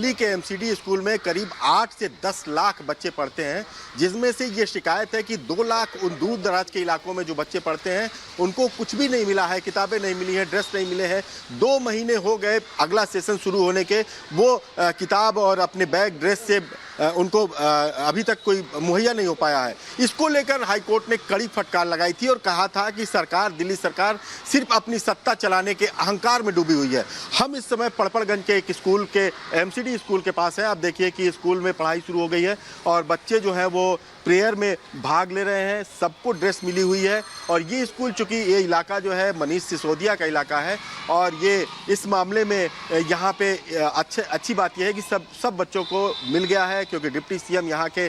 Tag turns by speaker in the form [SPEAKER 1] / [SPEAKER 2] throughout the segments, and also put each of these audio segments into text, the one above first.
[SPEAKER 1] दिल्ली के MCD school में करीब 8 से 10 लाख बच्चे पढ़ते हैं, जिसमें से ये शिकायत है कि 2 लाख उन दूर दराज के इलाकों में जो बच्चे पढ़ते हैं उनको कुछ भी नहीं मिला है, किताबें नहीं मिली हैं, ड्रेस नहीं मिले हैं। 2 महीने हो गए अगला सेशन शुरू होने के, वो किताब और अपने बैग ड्रेस से उनको अभी तक कोई मुहैया नहीं हो पाया है। इसको लेकर हाईकोर्ट ने कड़ी फटकार लगाई थी और कहा था कि सरकार, दिल्ली सरकार सिर्फ अपनी सत्ता चलाने के अहंकार में डूबी हुई है। हम इस समय पड़पड़गंज के एक स्कूल के एमसीडी स्कूल के पास है। आप देखिए कि स्कूल में पढ़ाई शुरू हो गई है और बच्चे जो हैं वो प्रेयर में भाग ले रहे हैं, सबको ड्रेस मिली हुई है। और ये स्कूल, चूंकि ये इलाका जो है मनीष सिसोदिया का इलाका है और ये इस मामले में यहाँ पे अच्छी बात यह है कि सब बच्चों को मिल गया है, क्योंकि डिप्टी सीएम यहाँ के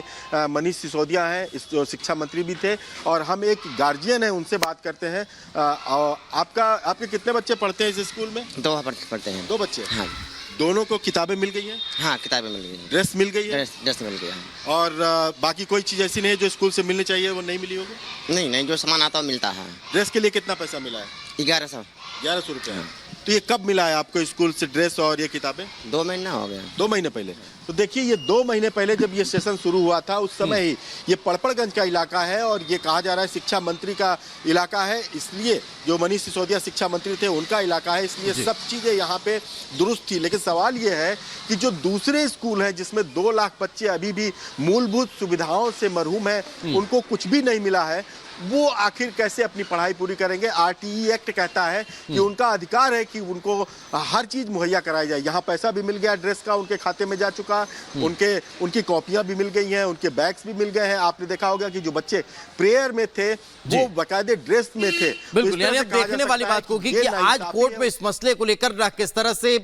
[SPEAKER 1] मनीष सिसोदिया हैं, इस जो शिक्षा मंत्री भी थे। और हम एक गार्जियन हैं, उनसे बात करते हैं। आपके कितने बच्चे पढ़ते हैं इस स्कूल में?
[SPEAKER 2] 2 पढ़ते हैं।
[SPEAKER 1] 2 बच्चे?
[SPEAKER 2] हाँ।
[SPEAKER 1] दोनों को किताबें मिल गई हैं?
[SPEAKER 2] हाँ, किताबें मिल गई हैं।
[SPEAKER 1] ड्रेस मिल गई है?
[SPEAKER 2] ड्रेस मिल गया।
[SPEAKER 1] और बाकी कोई चीज़ ऐसी नहीं है जो स्कूल से मिलनी चाहिए वो नहीं मिली होगी?
[SPEAKER 2] नहीं, जो सामान आता है मिलता है।
[SPEAKER 1] ड्रेस के लिए कितना पैसा मिला है?
[SPEAKER 2] 1100
[SPEAKER 1] रुपये। तो ये कब मिला है आपको स्कूल से ड्रेस और ये किताबें?
[SPEAKER 2] 2 महीना हो गया।
[SPEAKER 1] 2 महीने पहले। तो देखिए, ये 2 महीने पहले जब ये सेशन शुरू हुआ था उस समय ही ये पड़पड़गंज का इलाका है और ये कहा जा रहा है शिक्षा मंत्री का इलाका है, इसलिए जो मनीष सिसोदिया शिक्षा मंत्री थे उनका इलाका है, इसलिए सब चीज़ें यहाँ पे दुरुस्त थी। लेकिन सवाल ये है कि जो दूसरे स्कूल हैं जिसमें 2 लाख बच्चे अभी भी मूलभूत सुविधाओं से महरूम हैं, उनको कुछ भी नहीं मिला है, वो आखिर कैसे अपनी पढ़ाई पूरी करेंगे? आरटीई एक्ट कहता है कि उनका अधिकार है कि उनको हर चीज मुहैया कराई जाए। यहाँ पैसा भी मिल गया, ड्रेस का उनके खाते में जा चुका, उनकी कॉपियां भी मिल गई हैं, उनके बैग्स भी मिल गए हैं। आपने देखा होगा कि जो बच्चे प्रेयर में थे वो बाकायदे ड्रेस में थे।
[SPEAKER 3] बिल्कुल, यानी अब देखने वाली बात होगी कि आज कोर्ट में इस मसले को लेकर किस तरह से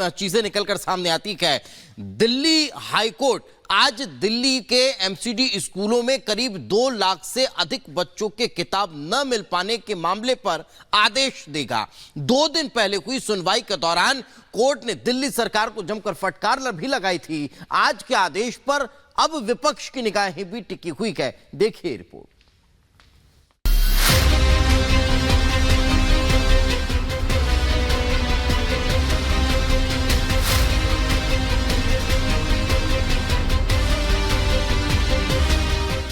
[SPEAKER 3] चीजें निकलकर सामने आती है। दिल्ली हाईकोर्ट आज दिल्ली के एमसीडी स्कूलों में करीब 2 लाख से अधिक बच्चों के किताब न मिल पाने के मामले पर आदेश देगा। 2 दिन पहले हुई सुनवाई के दौरान कोर्ट ने दिल्ली सरकार को जमकर फटकार भी लगाई थी। आज के आदेश पर अब विपक्ष की निगाहें भी टिकी हुई है। देखिए रिपोर्ट।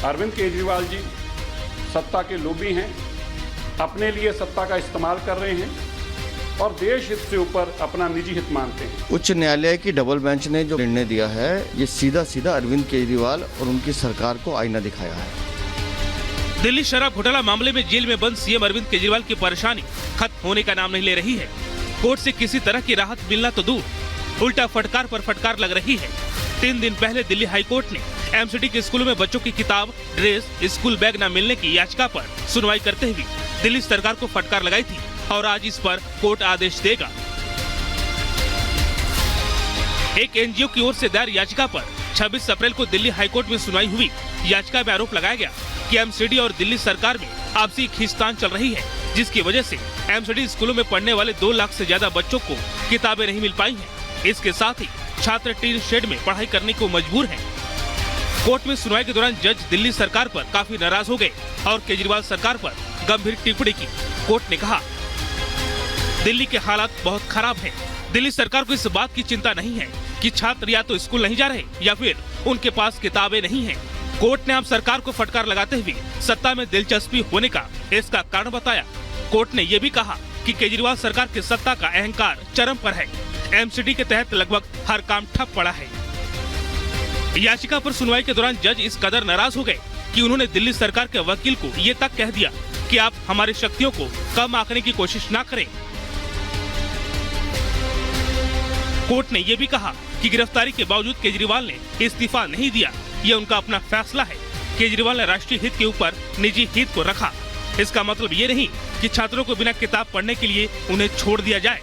[SPEAKER 4] अरविंद केजरीवाल जी सत्ता के लोभी हैं, अपने लिए सत्ता का इस्तेमाल कर रहे हैं और देश हित से ऊपर अपना निजी हित मानते हैं।
[SPEAKER 5] उच्च न्यायालय की डबल बेंच ने जो निर्णय दिया है, ये सीधा अरविंद केजरीवाल और उनकी सरकार को आईना दिखाया है।
[SPEAKER 6] दिल्ली शराब घोटाला मामले में जेल में बंद सीएम अरविंद केजरीवाल की परेशानी खत्म होने का नाम नहीं ले रही है। कोर्ट से किसी तरह की राहत मिलना तो दूर, उल्टा फटकार पर फटकार लग रही है। 3 दिन पहले दिल्ली हाईकोर्ट ने एमसीडी के स्कूलों में बच्चों की किताब, ड्रेस, स्कूल बैग न मिलने की याचिका पर सुनवाई करते हुए दिल्ली सरकार को फटकार लगाई थी और आज इस पर कोर्ट आदेश देगा। एक एनजीओ की ओर से दायर याचिका पर 26 अप्रैल को दिल्ली हाईकोर्ट में सुनवाई हुई। याचिका में आरोप लगाया गया कि एमसीडी और दिल्ली सरकार में आपसी खींचतान चल रही है, जिसकी वजह से एमसीडी स्कूलों में पढ़ने वाले 2 लाख से ज्यादा बच्चों को किताबें नहीं मिल पाई हैं। इसके साथ ही छात्र टीन शेड में पढ़ाई करने को मजबूर हैं। कोर्ट में सुनवाई के दौरान जज दिल्ली सरकार पर काफी नाराज हो गए और केजरीवाल सरकार पर गंभीर टिप्पणी की। कोर्ट ने कहा, दिल्ली के हालात बहुत खराब हैं। दिल्ली सरकार को इस बात की चिंता नहीं है कि छात्र या तो स्कूल नहीं जा रहे या फिर उनके पास किताबें नहीं हैं। कोर्ट ने अब सरकार को फटकार लगाते हुए सत्ता में दिलचस्पी होने का इसका कारण बताया। कोर्ट ने यह भी कहा कि केजरीवाल सरकार की सत्ता का अहंकार चरम पर है। एमसीडी के तहत लगभग हर काम ठप पड़ा है। याचिका पर सुनवाई के दौरान जज इस कदर नाराज हो गए कि उन्होंने दिल्ली सरकार के वकील को ये तक कह दिया कि आप हमारी शक्तियों को कम आंकने की कोशिश ना करें। कोर्ट ने यह भी कहा कि गिरफ्तारी के बावजूद केजरीवाल ने इस्तीफा नहीं दिया, ये उनका अपना फैसला है। केजरीवाल ने राष्ट्रीय हित के ऊपर निजी हित को रखा। इसका मतलब ये नहीं कि छात्रों को बिना किताब पढ़ने के लिए उन्हें छोड़ दिया जाए।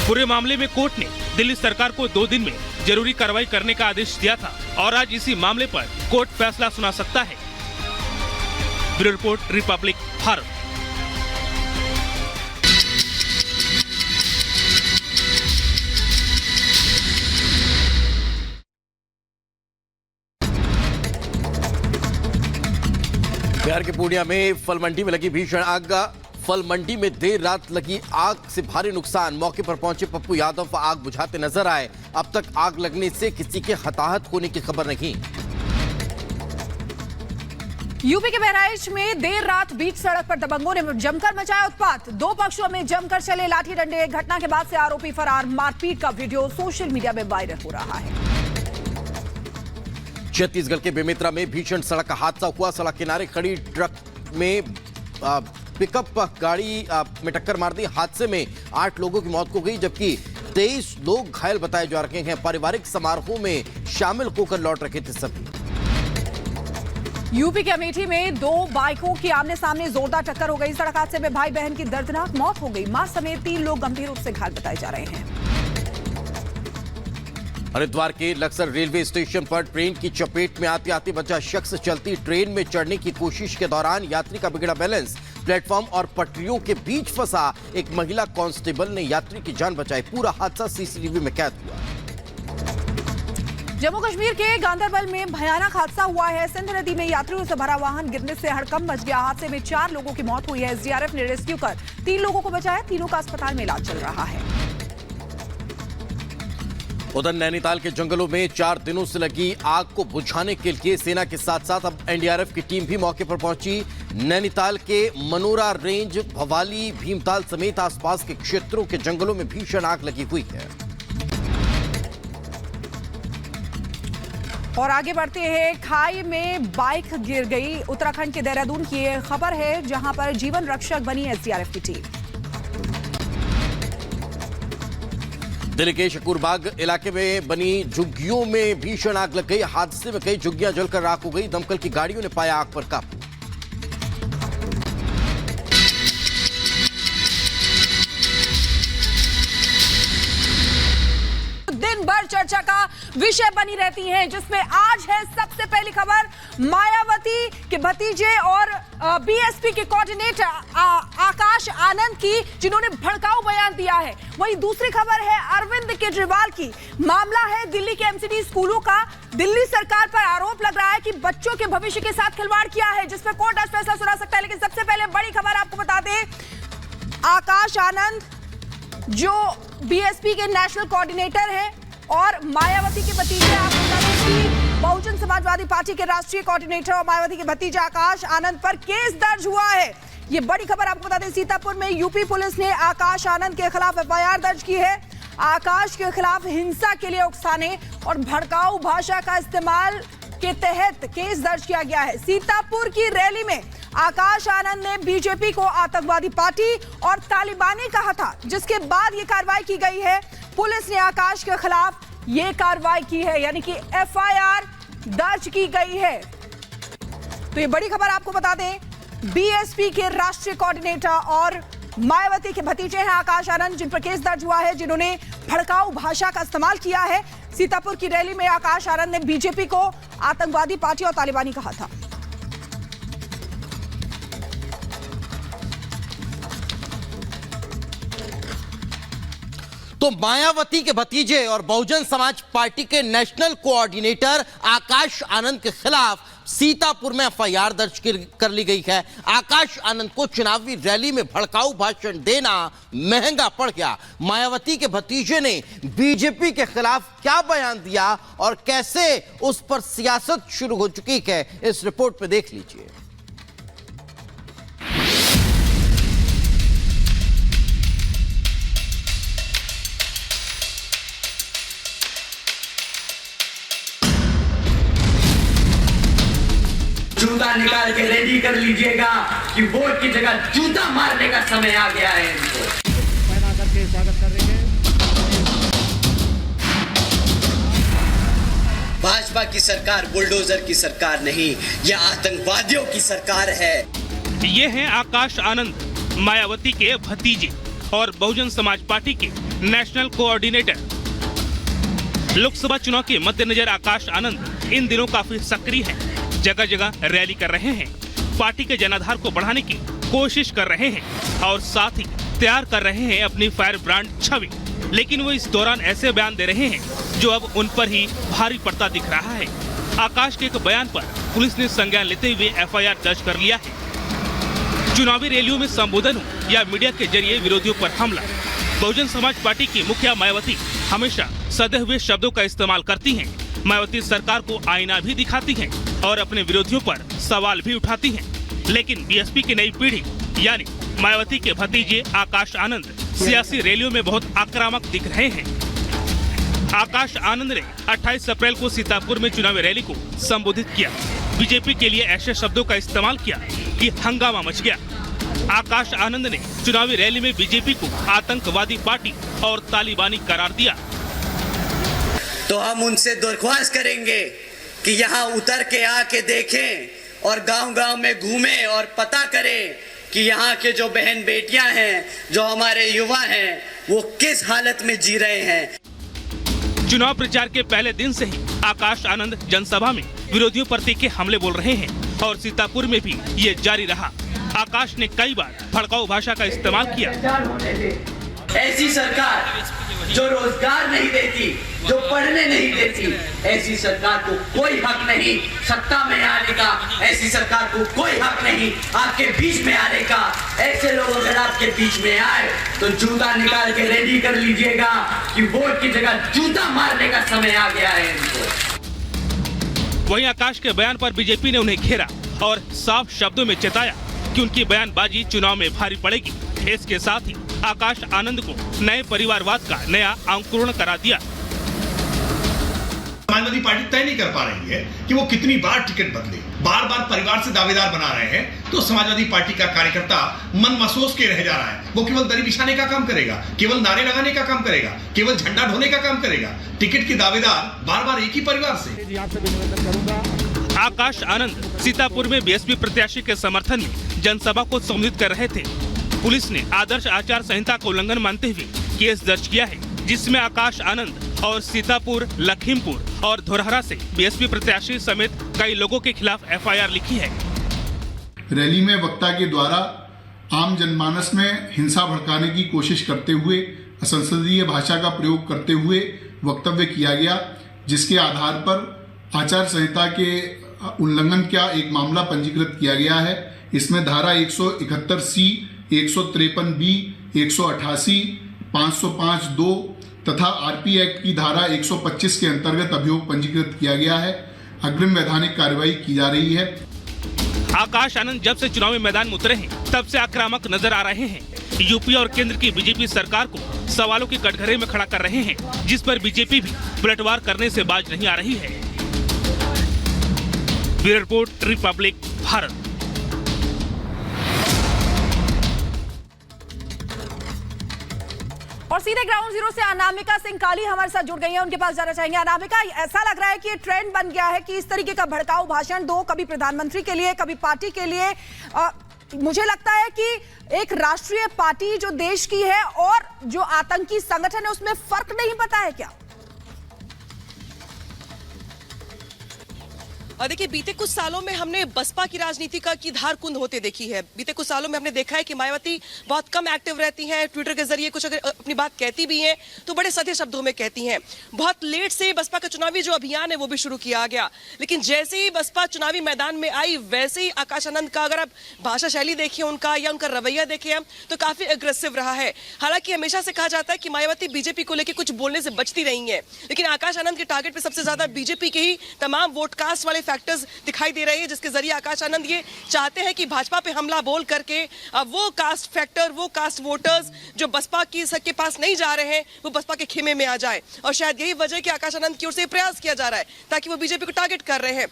[SPEAKER 6] पूरे मामले में कोर्ट ने दिल्ली सरकार को 2 दिन में जरूरी कार्रवाई करने का आदेश दिया था और आज इसी मामले पर कोर्ट फैसला सुना सकता है। Bureau report, Republic Bharat.
[SPEAKER 3] Bihar के पूर्णिया में फल मंडी में लगी भीषण आग। फल मंडी में देर रात लगी आग से भारी नुकसान। मौके पर पहुंचे पप्पू यादव आग बुझाते नजर आए। अब तक आग लगने से किसी के हताहत होने की खबर नहीं।
[SPEAKER 7] यूपी के बहराइच में देर रात बीच सड़क पर दबंगों ने जमकर मचाया उत्पात। दो पक्षों में जमकर चले लाठी डंडे। घटना के बाद से आरोपी फरार। मारपीट का वीडियो सोशल मीडिया में वायरल हो रहा है।
[SPEAKER 3] छत्तीसगढ़ के बेमेतरा में भीषण सड़क हादसा हुआ। सड़क किनारे खड़ी ट्रक में पिकअप गाड़ी में टक्कर मार दी। हादसे में 8 लोगों की मौत हो गई, जबकि 23 लोग घायल बताए जा रहे हैं। पारिवारिक समारोह में शामिल होकर लौट रहे थे सभी।
[SPEAKER 7] यूपी के अमेठी में 2 बाइकों की आमने सामने जोरदार टक्कर हो गई। सड़क हादसे में भाई बहन की दर्दनाक मौत हो गई। मां समेत 3 लोग गंभीर रूप से घायल बताए जा रहे हैं।
[SPEAKER 3] हरिद्वार के लक्सर रेलवे स्टेशन पर ट्रेन की चपेट में आते आते बचा शख्स चलती ट्रेन में चढ़ने की कोशिश के दौरान यात्री का बिगड़ा बैलेंस। प्लेटफॉर्म और पटरियों के बीच फंसा एक महिला कांस्टेबल ने यात्री की जान बचाई। पूरा हादसा सीसीटीवी में कैद हुआ।
[SPEAKER 7] जम्मू कश्मीर के गांदरबल में भयानक हादसा हुआ है। सिंध नदी में यात्रियों से भरा वाहन गिरने से हड़कंप मच गया। हादसे में 4 लोगों की मौत हुई है। एसडीआरएफ ने रेस्क्यू कर 3 लोगों को बचाया। तीनों का अस्पताल में इलाज चल रहा है।
[SPEAKER 3] उधर नैनीताल के जंगलों में 4 दिनों से लगी आग को बुझाने के लिए सेना के साथ साथ अब एनडीआरएफ की टीम भी मौके पर पहुंची। नैनीताल के मनोरा रेंज, भवाली, भीमताल समेत आसपास के क्षेत्रों के जंगलों में भीषण आग लगी हुई है।
[SPEAKER 7] और आगे बढ़ते हैं। खाई में बाइक गिर गई। उत्तराखंड के देहरादून की ये खबर है, जहां पर जीवन रक्षक बनी एसडीआरएफ की टीम।
[SPEAKER 3] दिल्ली के शकूरबाग इलाके में बनी झुग्गियों में भीषण आग लग गई। हादसे में कई झुग्गियां जलकर राख हो गई। दमकल की गाड़ियों ने पाया आग पर काबू।
[SPEAKER 7] दिन भर चर्चा का विषय बनी रहती हैं, जिसमें आज है सबसे पहली खबर मायावती के भतीजे और बीएसपी के कोऑर्डिनेटर आकाश आनंद की, जिन्होंने भड़काऊ बयान दिया है। वहीं दूसरी खबर है अरविंद केजरीवाल की। मामला है दिल्ली के एमसीडी स्कूलों का। दिल्ली सरकार पर आरोप लग रहा है कि बच्चों के भविष्य के साथ खिलवाड़ किया है, जिसमें कोर्ट आज फैसला सुना सकता है। लेकिन सबसे पहले बड़ी खबर आपको बता दें, आकाश आनंद जो बीएसपी के नेशनल कोऑर्डिनेटर हैं और मायावती के भतीजे, आपको बता दें कि बहुजन समाजवादी पार्टी के राष्ट्रीय कोऑर्डिनेटर और मायावती के भतीजे आकाश आनंद पर केस दर्ज हुआ है। ये बड़ी खबर आपको बता दें, सीतापुर में यूपी पुलिस ने आकाश आनंद के खिलाफ एफआईआर दर्ज की है। आकाश के खिलाफ हिंसा के लिए उकसाने और भड़काऊ भाषा का इस्तेमाल के तहत केस दर्ज किया गया है। सीतापुर की रैली में आकाश आनंद ने बीजेपी को आतंकवादी पार्टी और तालिबानी कहा था, जिसके बाद ये कार्रवाई की गई है। पुलिस ने आकाश के खिलाफ ये कार्रवाई की है, यानी कि एफआईआर दर्ज की गई है। तो ये बड़ी खबर आपको बता दें, बीएसपी के राष्ट्रीय कोऑर्डिनेटर और मायावती के भतीजे हैं आकाश आनंद, जिन पर केस दर्ज हुआ है, जिन्होंने भड़काऊ भाषा का इस्तेमाल किया है। सीतापुर की रैली में आकाश आनंद ने बीजेपी को आतंकवादी पार्टी और तालिबानी कहा था।
[SPEAKER 3] तो मायावती के भतीजे और बहुजन समाज पार्टी के नेशनल कोऑर्डिनेटर आकाश आनंद के खिलाफ सीतापुर में एफआईआर दर्ज कर ली गई है। आकाश आनंद को चुनावी रैली में भड़काऊ भाषण देना महंगा पड़ गया। मायावती के भतीजे ने बीजेपी के खिलाफ क्या बयान दिया और कैसे उस पर सियासत शुरू हो चुकी है, इस रिपोर्ट में देख लीजिए।
[SPEAKER 8] जूता निकाल के रेडी कर लीजिएगा कि वोट की जगह जूता मारने का समय आ गया है इनको। करके स्वागत कर रहे हैं। भाजपा की सरकार बुलडोजर की सरकार नहीं, यह आतंकवादियों की सरकार है।
[SPEAKER 6] ये हैं आकाश आनंद, मायावती के भतीजे और बहुजन समाज पार्टी के नेशनल कोऑर्डिनेटर। लोकसभा चुनाव के मद्देनजर आकाश आनंद इन दिनों काफी सक्रिय है। जगह जगह रैली कर रहे हैं, पार्टी के जनाधार को बढ़ाने की कोशिश कर रहे हैं और साथ ही तैयार कर रहे हैं अपनी फायर ब्रांड छवि। लेकिन वो इस दौरान ऐसे बयान दे रहे हैं जो अब उन पर ही भारी पड़ता दिख रहा है। आकाश के एक बयान पर पुलिस ने संज्ञान लेते हुए एफआईआर दर्ज कर लिया है। चुनावी रैलियों में संबोधन हो या मीडिया के जरिए विरोधियों पर हमला, बहुजन समाज पार्टी की मुखिया मायावती हमेशा सधे हुए शब्दों का इस्तेमाल करती हैं। मायावती सरकार को आईना भी दिखाती हैं और अपने विरोधियों पर सवाल भी उठाती हैं। लेकिन बीएसपी की नई पीढ़ी यानी मायावती के भतीजे आकाश आनंद सियासी रैलियों में बहुत आक्रामक दिख रहे हैं। आकाश आनंद ने 28 अप्रैल को सीतापुर में चुनावी रैली को संबोधित किया। बीजेपी के लिए ऐसे शब्दों का इस्तेमाल किया कि हंगामा मच गया। आकाश आनंद ने चुनावी रैली में बीजेपी को आतंकवादी पार्टी और तालिबानी करार दिया।
[SPEAKER 8] तो हम उनसे दरख्वास्त करेंगे कि यहाँ उतर के आके देखें और गांव-गांव में घूमें और पता करें कि यहाँ के जो बहन बेटियां हैं, जो हमारे युवा हैं, वो किस हालत में जी रहे हैं।
[SPEAKER 6] चुनाव प्रचार के पहले दिन से ही आकाश आनंद जनसभा में विरोधियों पर तीखे हमले बोल रहे हैं और सीतापुर में भी ये जारी रहा। आकाश ने कई बार भड़काऊ भाषा का इस्तेमाल किया।
[SPEAKER 8] ऐसी सरकार जो रोजगार नहीं देती, जो पढ़ने नहीं देती, ऐसी सरकार को कोई हक नहीं सत्ता में आने का, ऐसी सरकार को कोई हक नहीं आपके बीच में आने का। ऐसे लोग अगर आपके बीच में आए तो जूता निकाल के रेडी कर लीजिएगा कि वोट की जगह जूता मारने का समय आ गया है इनको।
[SPEAKER 6] वहीं आकाश के बयान पर बीजेपी ने उन्हें घेरा और साफ शब्दों में चेताया कि उनकी बयानबाजी चुनाव में भारी पड़ेगी। इसके साथ ही आकाश आनंद को नए परिवारवाद का नया अंकुरण करा दिया।
[SPEAKER 9] समाजवादी पार्टी तय नहीं कर पा रही है कि वो कितनी बार टिकट बदले, बार बार परिवार से दावेदार बना रहे हैं, तो समाजवादी पार्टी का कार्यकर्ता मन महसूस के रह जा रहा है। वो केवल दरी बिछाने का काम करेगा, केवल नारे लगाने का काम करेगा, केवल झंडा ढोने का काम करेगा। टिकट की दावेदार बार बार एक ही परिवार से।
[SPEAKER 6] आकाश आनंद सीतापुर में बीएसपी प्रत्याशी के समर्थन में जनसभा को संबोधित कर रहे थे। पुलिस ने आदर्श आचार संहिता का उल्लंघन मानते हुए केस दर्ज किया है, जिसमें आकाश आनंद और सीतापुर, लखीमपुर और धोरहरा से बीएसपी प्रत्याशी समेत कई लोगों के खिलाफ एफआईआर लिखी है।
[SPEAKER 10] रैली में वक्ता के द्वारा आम जनमानस में हिंसा भड़काने की कोशिश करते हुए असंसदीय भाषा का प्रयोग करते हुए वक्तव्य किया गया, जिसके आधार पर आचार संहिता के उल्लंघन का एक मामला पंजीकृत किया गया है। इसमें धारा 171C, 153B, 188, 505(2) तथा आरपी एक्ट की धारा 125 के अंतर्गत अभियोग पंजीकृत किया गया है। अग्रिम वैधानिक कार्रवाई की जा रही है।
[SPEAKER 6] आकाश आनंद जब से चुनावी मैदान में उतरे हैं तब से आक्रामक नजर आ रहे हैं। यूपी और केंद्र की बीजेपी सरकार को सवालों के कटघरे में खड़ा कर रहे हैं, जिस पर बीजेपी भी पलटवार करने से बाज नहीं आ रही है। Bureau report, Republic Bharat.
[SPEAKER 7] और सीधे ग्राउंड जीरो से अनामिका सिंह काली हमारे साथ जुड़ गई हैं, उनके पास जाना चाहेंगे। अनामिका, ऐसा लग रहा है कि ये ट्रेंड बन गया है कि इस तरीके का भड़काऊ भाषण दो, कभी प्रधानमंत्री के लिए, कभी पार्टी के लिए। मुझे लगता है कि एक राष्ट्रीय पार्टी जो देश की है और जो आतंकी संगठन है उसमें फर्क नहीं पता है क्या?
[SPEAKER 11] और देखिए, बीते कुछ सालों में हमने बसपा की राजनीति की धार कुंद होते देखी है। बीते कुछ सालों में हमने देखा है कि मायावती बहुत कम एक्टिव रहती हैं, ट्विटर के जरिए कुछ अगर अपनी बात कहती भी हैं तो बड़े सधे शब्दों में कहती हैं। बहुत लेट से बसपा का चुनावी जो अभियान है वो भी शुरू किया गया, लेकिन जैसे ही बसपा चुनावी मैदान में आई वैसे ही आकाश आनंद का अगर आप भाषा शैली देखिए उनका या उनका रवैया देखें हम तो काफी अग्रेसिव रहा है। हालांकि हमेशा से कहा जाता है कि मायावती बीजेपी को लेकर कुछ बोलने से बचती रही है, लेकिन आकाश आनंद के टारगेट पे सबसे ज्यादा बीजेपी के ही तमाम वोट कास्ट वाले फैक्टर्स दिखाई दे रहे हैं, जिसके जरिए आकाश आनंद ये चाहते हैं कि भाजपा पे हमला बोल करके वो कास्ट फैक्टर, वो कास्ट वोटर्स जो बसपा की सबके पास नहीं जा रहे हैं वो बसपा के खेमे में आ जाए। और शायद यही वजह कि आकाश आनंद की ओर से प्रयास किया जा रहा है ताकि वो बीजेपी को टारगेट कर रहे हैं।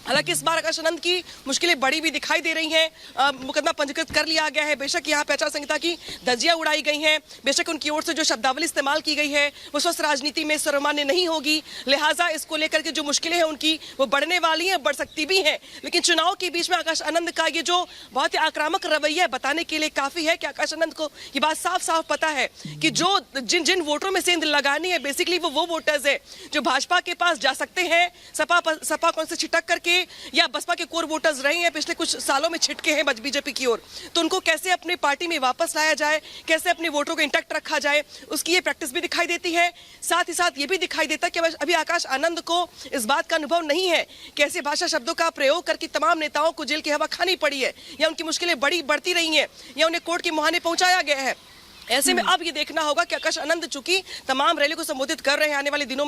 [SPEAKER 11] हालांकि इस बार आकाश आनंद की मुश्किलें बड़ी भी दिखाई दे रही हैं। मुकदमा पंजीकृत कर लिया गया है, बेशक यहाँ पे आचार संहिता की धज्जियां उड़ाई गई हैं, बेशक उनकी ओर से जो शब्दावली इस्तेमाल की गई है वो स्वस्थ राजनीति में सर्वमान्य नहीं होगी, लिहाजा इसको लेकर के जो मुश्किलें हैं उनकी वो बढ़ने वाली हैं, बढ़ सकती भी हैं। लेकिन चुनाव के बीच में आकाश आनंद का ये जो बहुत ही आक्रामक रवैया बताने के लिए काफी है कि आकाश आनंद को ये बात साफ साफ पता है कि जो जिन वोटरों में सेंध लगानी है बेसिकली वो वोटर्स है जो भाजपा के पास जा सकते हैं, सपा कौन से छिटक करके के या बसपा के कोर वोटर्स रहे हैं, पिछले कुछ सालों में छिटके हैं बीजेपी की ओर, तो उनको कैसे अपनी पार्टी में वापस लाया जाए, कैसे अपने वोटरों को इंटैक्ट रखा जाए, उसकी ये प्रैक्टिस भी दिखाई देती है। साथ ही साथ ये भी दिखाई देता है कि अभी आकाश आनंद को इस बात का अनुभव नहीं है कि ऐसे भाषा शब्दों का प्रयोग करके तमाम नेताओं को जेल की हवा खानी पड़ी है, या उनकी मुश्किलें बढ़ती रही हैं, या उन्हें कोर्ट के मुहाने पहुंचाया गया है। ऐसे में अब ये देखना होगा कि आकाश आनंद चूंकि तमाम रैली को संबोधित कर रहे हैं, आने वाले दिनों